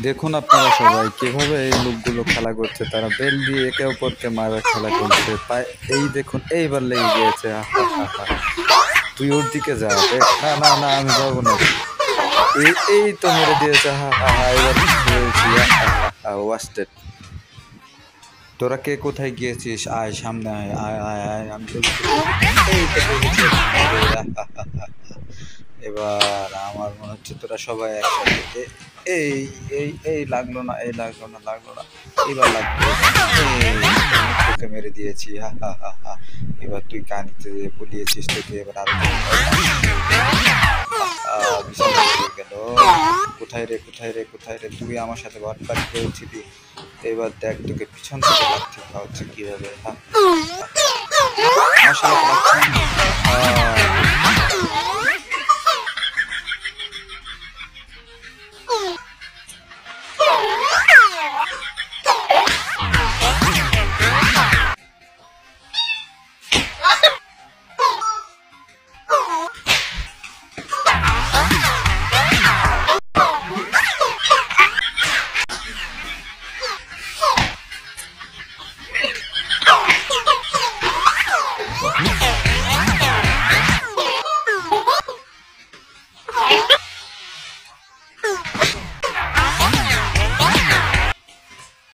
দেখুন আপনারা সবাই কিভাবে এই লোকগুলো খেলা করছে, তারা বেল দিয়ে একে অপরকে মারার খেলা করছে। তাই এই দেখুন এইবার লেগে গিয়েছে। হা হা হা হা। তুই ওর দিকে যা, দেখ। না না না, আমি যাবো না। এই এই তো মেরে দিয়েছে। হা হা হা, এবার হয়েছি। ওয়াস্টেড। তোরা কে কোথায় গিয়েছিস? আয় সামনে আয়, আয় আয় আয়, আমি তোকে এই তো পেরেছি মেরে। এবার আমার মনে হচ্ছে তোরা সবাই একসাথে এই এই এই লাগলো না, এই লাগলো না, লাগলো না। এবার লাগবে। এই, তোকে মেরে দিয়েছি। হা হা হা হা। এবার তুই কানিতে বলিয়েছিস, তোকে এবার আরো বিশাল হয়ে গেল। কোথায় রে, কোথায় রে, কোথায় রে? তুই আমার সাথে বাটপারি করেছিলি, এবার দেখ তোকে পিছন থেকে লাথি খাওয়াচ্ছে কিভাবে। হা, আমার সাথে